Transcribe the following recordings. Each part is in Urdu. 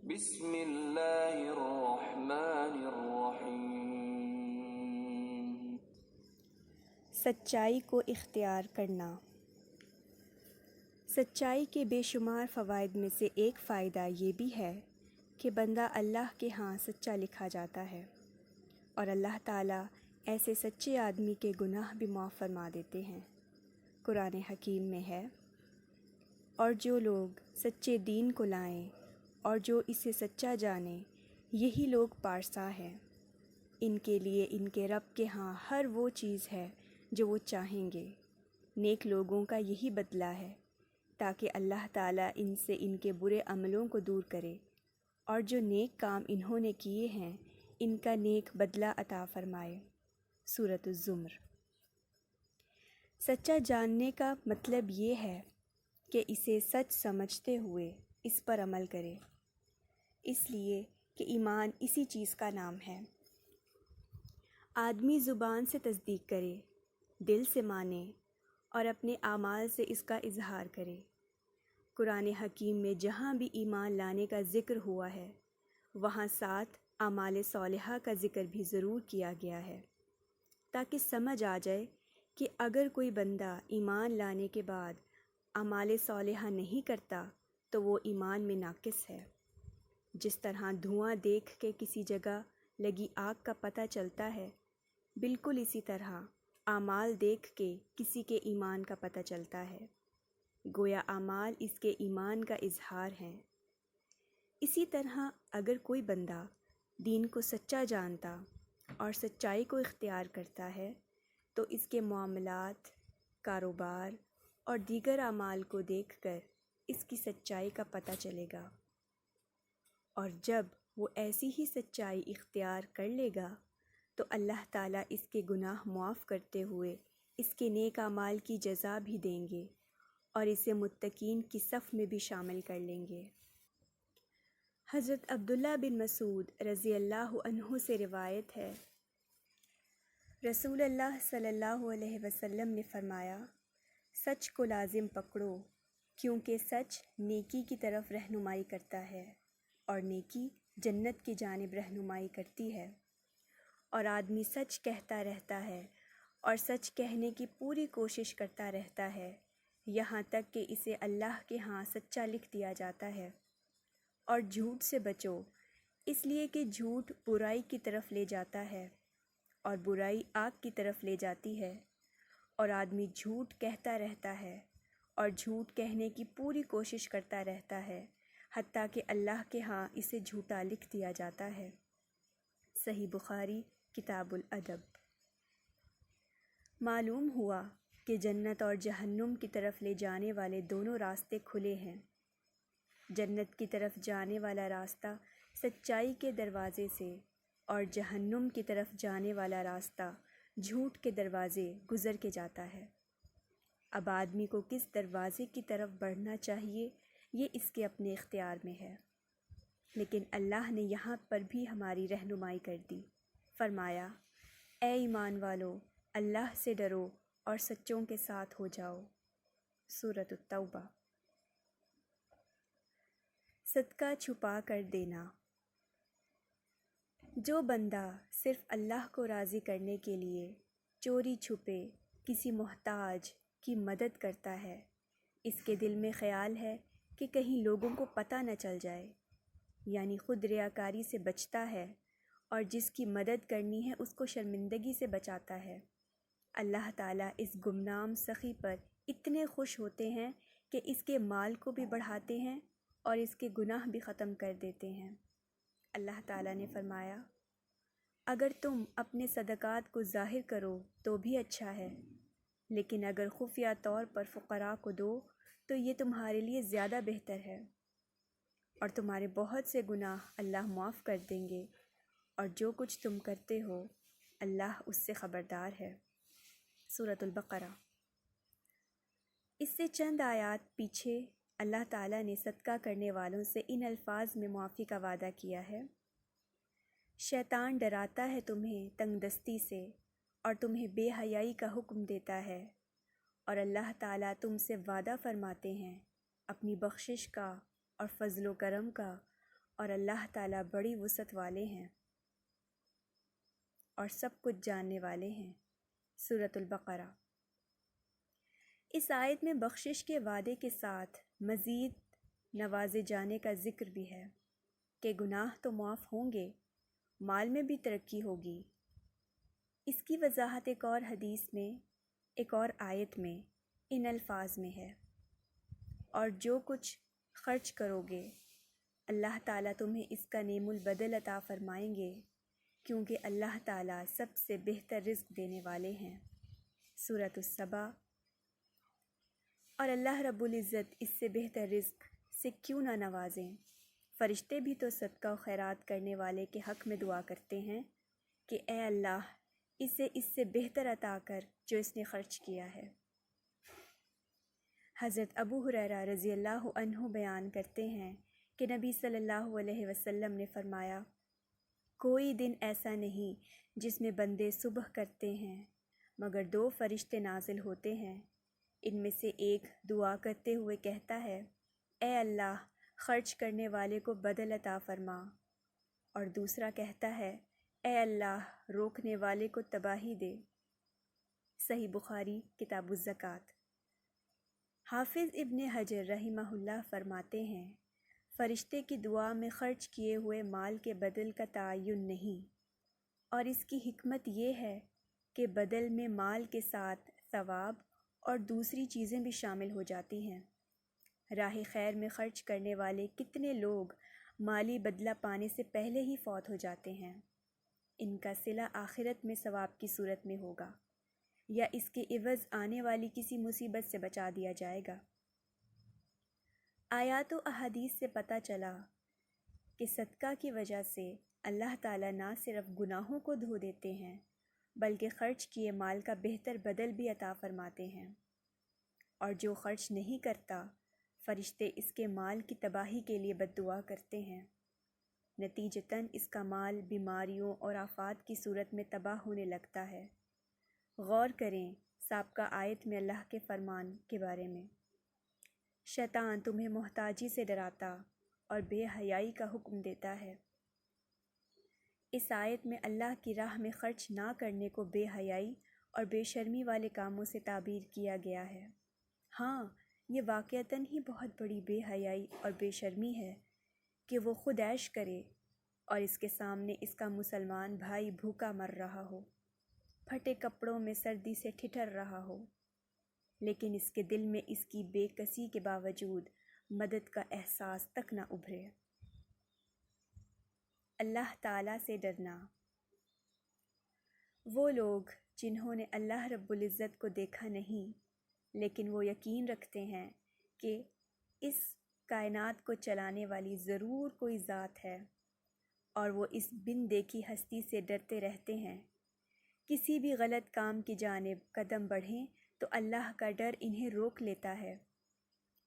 بسم اللہ الرحمن الرحیم۔ سچائی کو اختیار کرنا۔ سچائی کے بے شمار فوائد میں سے ایک فائدہ یہ بھی ہے کہ بندہ اللہ کے ہاں سچا لکھا جاتا ہے، اور اللہ تعالیٰ ایسے سچے آدمی کے گناہ بھی معاف فرما دیتے ہیں۔ قرآن حکیم میں ہے، اور جو لوگ سچے دین کو لائیں اور جو اسے سچا جانیں، یہی لوگ پارسا ہیں۔ ان کے لیے ان کے رب کے ہاں ہر وہ چیز ہے جو وہ چاہیں گے۔ نیک لوگوں کا یہی بدلہ ہے، تاکہ اللہ تعالیٰ ان سے ان کے برے عملوں کو دور کرے، اور جو نیک کام انہوں نے کیے ہیں ان کا نیک بدلہ عطا فرمائے۔ سورۃ الزمر۔ سچا جاننے کا مطلب یہ ہے کہ اسے سچ سمجھتے ہوئے اس پر عمل کرے، اس لیے کہ ایمان اسی چیز کا نام ہے۔ آدمی زبان سے تصدیق کرے، دل سے مانے اور اپنے اعمال سے اس کا اظہار کرے۔ قرآن حکیم میں جہاں بھی ایمان لانے کا ذکر ہوا ہے، وہاں ساتھ اعمال صالحہ کا ذکر بھی ضرور کیا گیا ہے، تاکہ سمجھ آ جائے کہ اگر کوئی بندہ ایمان لانے کے بعد اعمال صالحہ نہیں کرتا تو وہ ایمان میں ناقص ہے۔ جس طرح دھواں دیکھ کے کسی جگہ لگی آگ کا پتہ چلتا ہے، بالکل اسی طرح اعمال دیکھ کے کسی کے ایمان کا پتہ چلتا ہے، گویا اعمال اس کے ایمان کا اظہار ہیں۔ اسی طرح اگر کوئی بندہ دین کو سچا جانتا اور سچائی کو اختیار کرتا ہے تو اس کے معاملات، کاروبار اور دیگر اعمال کو دیکھ کر اس کی سچائی کا پتہ چلے گا، اور جب وہ ایسی ہی سچائی اختیار کر لے گا تو اللہ تعالیٰ اس کے گناہ معاف کرتے ہوئے اس کے نیک اعمال کی جزا بھی دیں گے اور اسے متقین کی صف میں بھی شامل کر لیں گے۔ حضرت عبداللہ بن مسعود رضی اللہ عنہ سے روایت ہے، رسول اللہ صلی اللہ علیہ وسلم نے فرمایا، سچ کو لازم پکڑو، کیونکہ سچ نیکی کی طرف رہنمائی کرتا ہے، اور نیکی جنت کی جانب رہنمائی کرتی ہے۔ اور آدمی سچ کہتا رہتا ہے اور سچ کہنے کی پوری کوشش کرتا رہتا ہے، یہاں تک کہ اسے اللہ کے ہاں سچا لکھ دیا جاتا ہے۔ اور جھوٹ سے بچو، اس لیے کہ جھوٹ برائی کی طرف لے جاتا ہے، اور برائی آگ کی طرف لے جاتی ہے۔ اور آدمی جھوٹ کہتا رہتا ہے اور جھوٹ کہنے کی پوری کوشش کرتا رہتا ہے، حتیٰ کہ اللہ کے ہاں اسے جھوٹا لکھ دیا جاتا ہے۔ صحیح بخاری کتاب الادب۔ معلوم ہوا کہ جنت اور جہنم کی طرف لے جانے والے دونوں راستے کھلے ہیں۔ جنت کی طرف جانے والا راستہ سچائی کے دروازے سے، اور جہنم کی طرف جانے والا راستہ جھوٹ کے دروازے گزر کے جاتا ہے۔ اب آدمی کو کس دروازے کی طرف بڑھنا چاہیے یہ اس کے اپنے اختیار میں ہے، لیکن اللہ نے یہاں پر بھی ہماری رہنمائی کر دی۔ فرمایا، اے ایمان والو، اللہ سے ڈرو اور سچوں کے ساتھ ہو جاؤ۔ سورۃ التوبہ۔ صدقہ چھپا کر دینا۔ جو بندہ صرف اللہ کو راضی کرنے کے لیے چوری چھپے کسی محتاج کی مدد کرتا ہے، اس کے دل میں خیال ہے کہ کہیں لوگوں کو پتہ نہ چل جائے، یعنی خود ریاکاری سے بچتا ہے، اور جس کی مدد کرنی ہے اس کو شرمندگی سے بچاتا ہے، اللہ تعالیٰ اس گمنام سخی پر اتنے خوش ہوتے ہیں کہ اس کے مال کو بھی بڑھاتے ہیں اور اس کے گناہ بھی ختم کر دیتے ہیں۔ اللہ تعالیٰ نے فرمایا، اگر تم اپنے صدقات کو ظاہر کرو تو بھی اچھا ہے، لیکن اگر خفیہ طور پر فقراء کو دو تو یہ تمہارے لیے زیادہ بہتر ہے، اور تمہارے بہت سے گناہ اللہ معاف کر دیں گے، اور جو کچھ تم کرتے ہو اللہ اس سے خبردار ہے۔ سورۃ البقرہ۔ اس سے چند آیات پیچھے اللہ تعالیٰ نے صدقہ کرنے والوں سے ان الفاظ میں معافی کا وعدہ کیا ہے، شیطان ڈراتا ہے تمہیں تنگ دستی سے اور تمہیں بے حیائی کا حکم دیتا ہے، اور اللہ تعالیٰ تم سے وعدہ فرماتے ہیں اپنی بخشش کا اور فضل و کرم کا، اور اللہ تعالیٰ بڑی وسعت والے ہیں اور سب کچھ جاننے والے ہیں۔ سورۃ البقرہ۔ اس آیت میں بخشش کے وعدے کے ساتھ مزید نوازے جانے کا ذکر بھی ہے کہ گناہ تو معاف ہوں گے، مال میں بھی ترقی ہوگی۔ اس کی وضاحت ایک اور حدیث میں، ایک اور آیت میں ان الفاظ میں ہے، اور جو کچھ خرچ کرو گے اللہ تعالیٰ تمہیں اس کا نعم البدل عطا فرمائیں گے، کیونکہ اللہ تعالیٰ سب سے بہتر رزق دینے والے ہیں۔ سورۃ السبا۔ اور اللہ رب العزت اس سے بہتر رزق سے کیوں نہ نوازیں؟ فرشتے بھی تو صدقہ و خیرات کرنے والے کے حق میں دعا کرتے ہیں کہ اے اللہ اسے اس سے بہتر عطا کر جو اس نے خرچ کیا ہے۔ حضرت ابو ہریرہ رضی اللہ عنہ بیان کرتے ہیں کہ نبی صلی اللہ علیہ وسلم نے فرمایا، کوئی دن ایسا نہیں جس میں بندے صبح کرتے ہیں مگر 2 فرشتے نازل ہوتے ہیں، ان میں سے ایک دعا کرتے ہوئے کہتا ہے، اے اللہ خرچ کرنے والے کو بدل عطا فرما، اور دوسرا کہتا ہے، اے اللہ روکنے والے کو تباہی دے۔ صحیح بخاری کتاب الزکوٰۃ۔ حافظ ابن حجر رحمہ اللہ فرماتے ہیں، فرشتے کی دعا میں خرچ کیے ہوئے مال کے بدل کا تعین نہیں، اور اس کی حکمت یہ ہے کہ بدل میں مال کے ساتھ ثواب اور دوسری چیزیں بھی شامل ہو جاتی ہیں۔ راہ خیر میں خرچ کرنے والے کتنے لوگ مالی بدلہ پانے سے پہلے ہی فوت ہو جاتے ہیں، ان کا صلہ آخرت میں ثواب کی صورت میں ہوگا، یا اس کے عوض آنے والی کسی مصیبت سے بچا دیا جائے گا۔ آیات و احادیث سے پتہ چلا کہ صدقہ کی وجہ سے اللہ تعالیٰ نہ صرف گناہوں کو دھو دیتے ہیں بلکہ خرچ کیے مال کا بہتر بدل بھی عطا فرماتے ہیں، اور جو خرچ نہیں کرتا فرشتے اس کے مال کی تباہی کے لیے بد دعا کرتے ہیں، نتیجتاً اس کا مال بیماریوں اور آفات کی صورت میں تباہ ہونے لگتا ہے۔ غور کریں سابقہ آیت میں اللہ کے فرمان کے بارے میں، شیطان تمہیں محتاجی سے ڈراتا اور بے حیائی کا حکم دیتا ہے۔ اس آیت میں اللہ کی راہ میں خرچ نہ کرنے کو بے حیائی اور بے شرمی والے کاموں سے تعبیر کیا گیا ہے۔ ہاں، یہ واقعتاً ہی بہت بڑی بے حیائی اور بے شرمی ہے کہ وہ خود عیش کرے اور اس کے سامنے اس کا مسلمان بھائی بھوکا مر رہا ہو، پھٹے کپڑوں میں سردی سے ٹھٹر رہا ہو، لیکن اس کے دل میں اس کی بے کسی کے باوجود مدد کا احساس تک نہ ابھرے۔ اللہ تعالیٰ سے ڈرنا۔ وہ لوگ جنہوں نے اللہ رب العزت کو دیکھا نہیں لیکن وہ یقین رکھتے ہیں کہ اس کائنات کو چلانے والی ضرور کوئی ذات ہے، اور وہ اس بن دیکھی ہستی سے ڈرتے رہتے ہیں، کسی بھی غلط کام کی جانب قدم بڑھیں تو اللہ کا ڈر انہیں روک لیتا ہے۔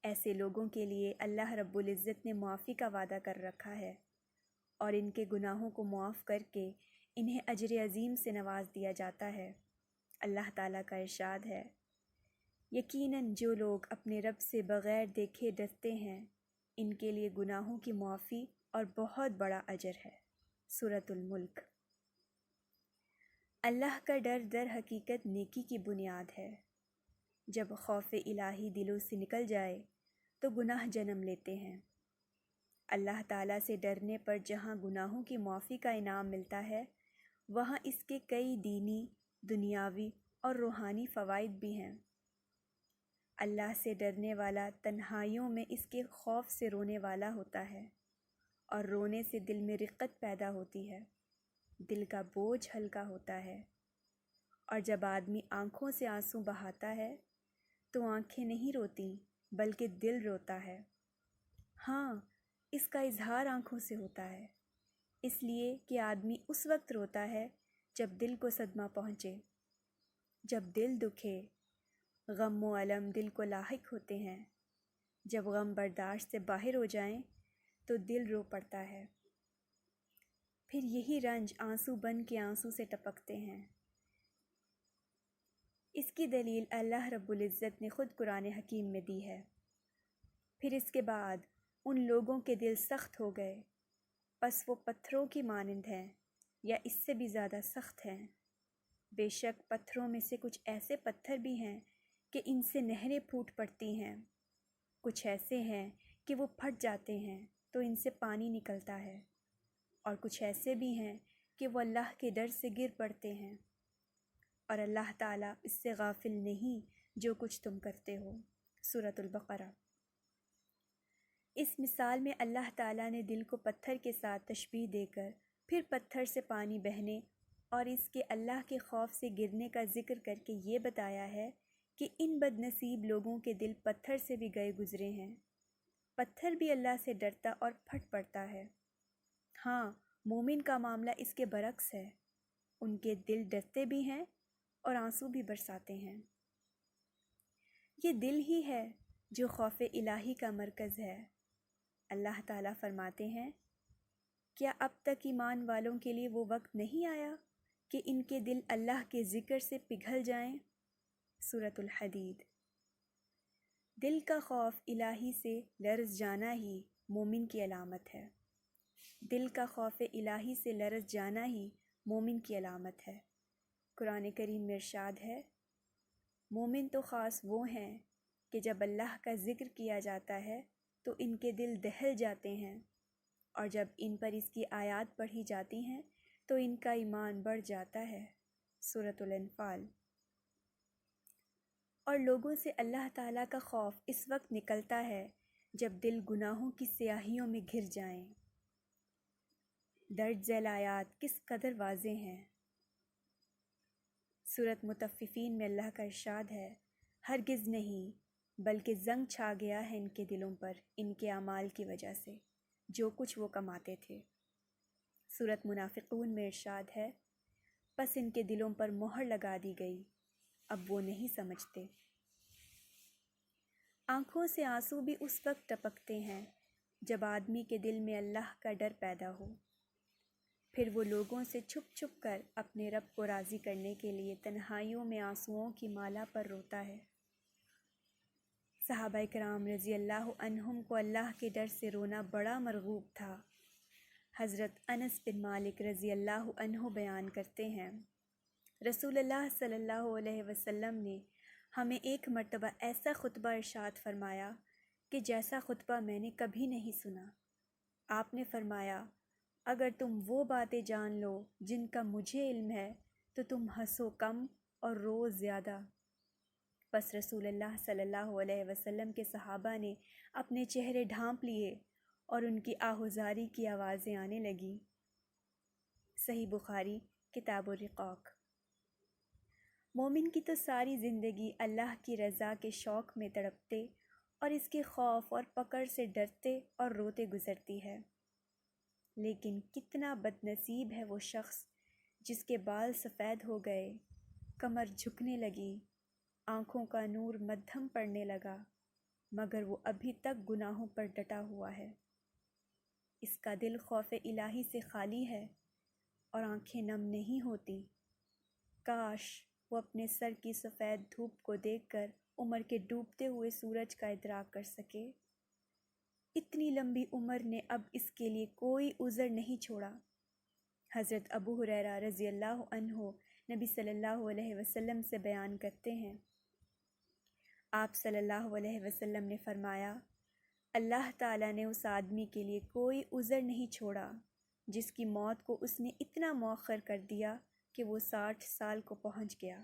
ایسے لوگوں کے لیے اللہ رب العزت نے معافی کا وعدہ کر رکھا ہے، اور ان کے گناہوں کو معاف کر کے انہیں اجر عظیم سے نواز دیا جاتا ہے۔ اللہ تعالیٰ کا ارشاد ہے، یقیناً جو لوگ اپنے رب سے بغیر دیکھے ڈرتے ہیں ان کے لیے گناہوں کی معافی اور بہت بڑا اجر ہے۔ سورۃ الملک۔ اللہ کا ڈر در حقیقت نیکی کی بنیاد ہے۔ جب خوف الہی دلوں سے نکل جائے تو گناہ جنم لیتے ہیں۔ اللہ تعالیٰ سے ڈرنے پر جہاں گناہوں کی معافی کا انعام ملتا ہے، وہاں اس کے کئی دینی، دنیاوی اور روحانی فوائد بھی ہیں۔ اللہ سے ڈرنے والا تنہائیوں میں اس کے خوف سے رونے والا ہوتا ہے، اور رونے سے دل میں رقت پیدا ہوتی ہے، دل کا بوجھ ہلکا ہوتا ہے، اور جب آدمی آنکھوں سے آنسو بہاتا ہے تو آنکھیں نہیں روتی بلکہ دل روتا ہے۔ ہاں، اس کا اظہار آنکھوں سے ہوتا ہے، اس لیے کہ آدمی اس وقت روتا ہے جب دل کو صدمہ پہنچے۔ جب دل دکھے، غم و الم دل کو لاحق ہوتے ہیں، جب غم برداشت سے باہر ہو جائیں تو دل رو پڑتا ہے، پھر یہی رنج آنسو بن کے آنسو سے ٹپکتے ہیں۔ اس کی دلیل اللہ رب العزت نے خود قرآن حکیم میں دی ہے۔ پھر اس کے بعد ان لوگوں کے دل سخت ہو گئے پس وہ پتھروں کی مانند ہیں یا اس سے بھی زیادہ سخت ہیں۔ بے شک پتھروں میں سے کچھ ایسے پتھر بھی ہیں کہ ان سے نہریں پھوٹ پڑتی ہیں، کچھ ایسے ہیں کہ وہ پھٹ جاتے ہیں تو ان سے پانی نکلتا ہے، اور کچھ ایسے بھی ہیں کہ وہ اللہ کے ڈر سے گر پڑتے ہیں، اور اللہ تعالیٰ اس سے غافل نہیں جو کچھ تم کرتے ہو۔ سورۃ البقرہ۔ اس مثال میں اللہ تعالیٰ نے دل کو پتھر کے ساتھ تشبیہ دے کر پھر پتھر سے پانی بہنے اور اس کے اللہ کے خوف سے گرنے کا ذکر کر کے یہ بتایا ہے کہ ان بد نصیب لوگوں کے دل پتھر سے بھی گئے گزرے ہیں۔ پتھر بھی اللہ سے ڈرتا اور پھٹ پڑتا ہے۔ ہاں، مومن کا معاملہ اس کے برعکس ہے، ان کے دل ڈرتے بھی ہیں اور آنسو بھی برساتے ہیں۔ یہ دل ہی ہے جو خوف الہی کا مرکز ہے۔ اللہ تعالیٰ فرماتے ہیں، کیا اب تک ایمان والوں کے لیے وہ وقت نہیں آیا کہ ان کے دل اللہ کے ذکر سے پگھل جائیں؟ سورۃ الحدید۔ دل کا خوف الہی سے لرز جانا ہی مومن کی علامت ہے۔ دل کا خوف الہی سے لرز جانا ہی مومن کی علامت ہے۔ قرآن کریم میں ارشاد ہے، مومن تو خاص وہ ہیں کہ جب اللہ کا ذکر کیا جاتا ہے تو ان کے دل دہل جاتے ہیں، اور جب ان پر اس کی آیات پڑھی جاتی ہیں تو ان کا ایمان بڑھ جاتا ہے۔ سورۃ الانفال۔ اور لوگوں سے اللہ تعالیٰ کا خوف اس وقت نکلتا ہے جب دل گناہوں کی سیاہیوں میں گھر جائیں۔ درج ذیل آیات کس قدر واضح ہیں۔ سورۃ مطففین میں اللہ کا ارشاد ہے، ہرگز نہیں بلکہ زنگ چھا گیا ہے ان کے دلوں پر ان کے اعمال کی وجہ سے جو کچھ وہ کماتے تھے۔ سورۃ منافقون میں ارشاد ہے، پس ان کے دلوں پر مہر لگا دی گئی، اب وہ نہیں سمجھتے۔ آنکھوں سے آنسو بھی اس وقت ٹپکتے ہیں جب آدمی کے دل میں اللہ کا ڈر پیدا ہو، پھر وہ لوگوں سے چھپ چھپ کر اپنے رب کو راضی کرنے کے لیے تنہائیوں میں آنسوؤں کی مالا پر روتا ہے۔ صحابہ کرام رضی اللہ عنہم کو اللہ کے ڈر سے رونا بڑا مرغوب تھا۔ حضرت انس بن مالک رضی اللہ عنہ بیان کرتے ہیں، رسول اللہ صلی اللہ علیہ وسلم نے ہمیں ایک مرتبہ ایسا خطبہ ارشاد فرمایا کہ جیسا خطبہ میں نے کبھی نہیں سنا۔ آپ نے فرمایا، اگر تم وہ باتیں جان لو جن کا مجھے علم ہے تو تم ہنسو کم اور رو زیادہ۔ بس رسول اللہ صلی اللہ علیہ وسلم کے صحابہ نے اپنے چہرے ڈھانپ لیے اور ان کی آہوزاری کی آوازیں آنے لگیں۔ صحیح بخاری کتاب الرقاق۔ مومن کی تو ساری زندگی اللہ کی رضا کے شوق میں تڑپتے اور اس کے خوف اور پکڑ سے ڈرتے اور روتے گزرتی ہے، لیکن کتنا بد نصیب ہے وہ شخص جس کے بال سفید ہو گئے، کمر جھکنے لگی، آنکھوں کا نور مدھم پڑنے لگا، مگر وہ ابھی تک گناہوں پر ڈٹا ہوا ہے۔ اس کا دل خوف الہی سے خالی ہے اور آنکھیں نم نہیں ہوتی۔ کاش وہ اپنے سر کی سفید دھوپ کو دیکھ کر عمر کے ڈوبتے ہوئے سورج کا ادراک کر سکے۔ اتنی لمبی عمر نے اب اس کے لیے کوئی عذر نہیں چھوڑا۔ حضرت ابو ہریرہ رضی اللہ عنہ نبی صلی اللہ علیہ وسلم سے بیان کرتے ہیں، آپ صلی اللہ علیہ وسلم نے فرمایا، اللہ تعالیٰ نے اس آدمی کے لیے کوئی عذر نہیں چھوڑا جس کی موت کو اس نے اتنا مؤخر کر دیا کہ وہ 60 سال کو پہنچ گیا۔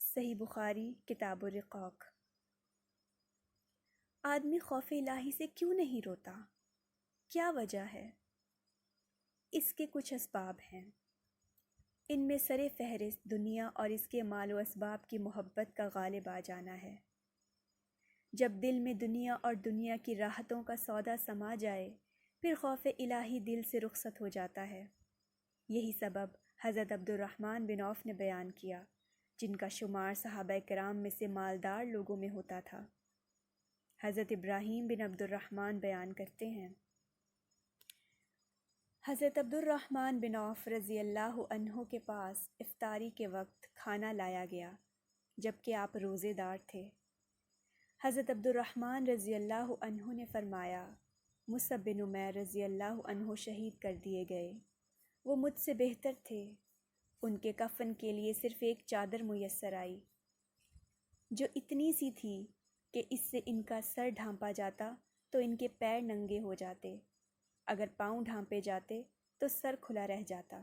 صحیح بخاری کتاب الرقاق۔ آدمی خوف الہی سے کیوں نہیں روتا؟ کیا وجہ ہے؟ اس کے کچھ اسباب ہیں۔ ان میں سر فہرست دنیا اور اس کے مال و اسباب کی محبت کا غالب آ جانا ہے۔ جب دل میں دنیا اور دنیا کی راحتوں کا سودا سما جائے، پھر خوف الہی دل سے رخصت ہو جاتا ہے۔ یہی سبب حضرت عبد الرحمن بن عوف نے بیان کیا، جن کا شمار صحابہ کرام میں سے مالدار لوگوں میں ہوتا تھا۔ حضرت ابراہیم بن عبد الرحمن بیان کرتے ہیں، حضرت عبد الرحمن بن عوف رضی اللہ عنہ کے پاس افطاری کے وقت کھانا لایا گیا جبکہ آپ روزے دار تھے۔ حضرت عبد الرحمن رضی اللہ عنہ نے فرمایا، مصعب بن عمیر رضی اللہ عنہ شہید کر دیے گئے۔ وہ مجھ سے بہتر تھے۔ ان کے کفن کے لیے صرف ایک چادر میسر آئی، جو اتنی سی تھی کہ اس سے ان کا سر ڈھانپا جاتا تو ان کے پیر ننگے ہو جاتے، اگر پاؤں ڈھانپے جاتے تو سر کھلا رہ جاتا۔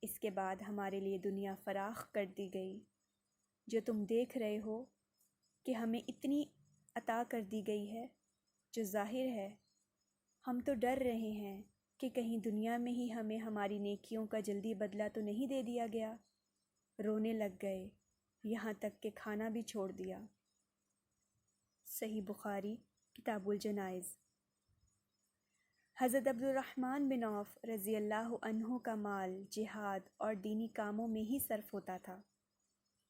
اس کے بعد ہمارے لیے دنیا فراخ کر دی گئی، جو تم دیکھ رہے ہو کہ ہمیں اتنی عطا کر دی گئی ہے، جو ظاہر ہے ہم تو ڈر رہے ہیں کہ کہیں دنیا میں ہی ہمیں ہماری نیکیوں کا جلدی بدلہ تو نہیں دے دیا گیا۔ رونے لگ گئے، یہاں تک کہ کھانا بھی چھوڑ دیا۔ صحیح بخاری کتاب الجنائز۔ حضرت عبد الرحمن بن عوف رضی اللہ عنہ کا مال جہاد اور دینی کاموں میں ہی صرف ہوتا تھا۔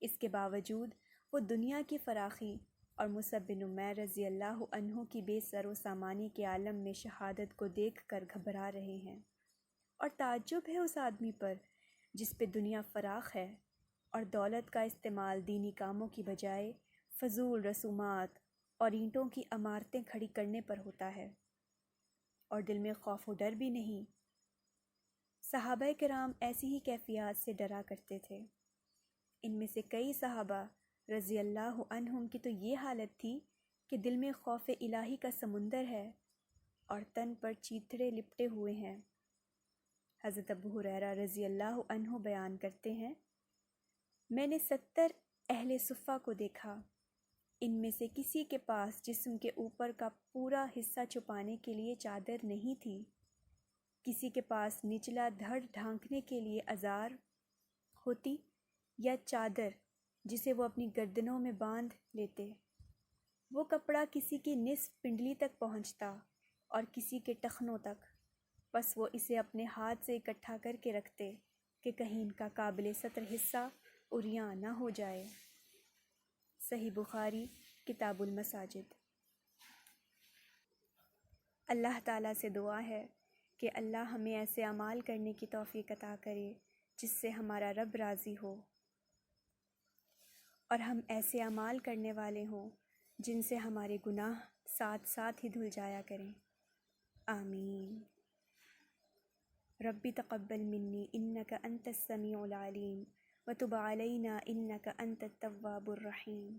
اس کے باوجود وہ دنیا کی فراخی اور مصعب بن عمیر رضی اللہ عنہ کی بے سر و سامانی کے عالم میں شہادت کو دیکھ کر گھبرا رہے ہیں، اور تعجب ہے اس آدمی پر جس پہ دنیا فراخ ہے اور دولت کا استعمال دینی کاموں کی بجائے فضول رسومات اور اینٹوں کی عمارتیں کھڑی کرنے پر ہوتا ہے، اور دل میں خوف و ڈر بھی نہیں۔ صحابہ کرام ایسی ہی کیفیات سے ڈرا کرتے تھے۔ ان میں سے کئی صحابہ رضی اللہ عنہم کی تو یہ حالت تھی کہ دل میں خوف الہی کا سمندر ہے اور تن پر چیتڑے لپٹے ہوئے ہیں۔ حضرت ابو ہریرہ رضی اللہ عنہ بیان کرتے ہیں، میں نے 70 اہل صفہ کو دیکھا، ان میں سے کسی کے پاس جسم کے اوپر کا پورا حصہ چھپانے کے لیے چادر نہیں تھی، کسی کے پاس نچلا دھڑ ڈھانکنے کے لیے ازار ہوتی یا چادر جسے وہ اپنی گردنوں میں باندھ لیتے۔ وہ کپڑا کسی کی نصف پنڈلی تک پہنچتا اور کسی کے ٹخنوں تک، بس وہ اسے اپنے ہاتھ سے اکٹھا کر کے رکھتے کہ کہیں ان کا قابل ستر حصہ عریاں نہ ہو جائے۔ صحیح بخاری کتاب المساجد۔ اللہ تعالیٰ سے دعا ہے کہ اللہ ہمیں ایسے اعمال کرنے کی توفیق عطا کرے جس سے ہمارا رب راضی ہو، اور ہم ایسے اعمال کرنے والے ہوں جن سے ہمارے گناہ ساتھ ساتھ ہی دھل جایا کریں۔ آمین۔ ربی تقبل منی انک انت السمیع العلیم وتب علینا انک انت التواب الرحیم۔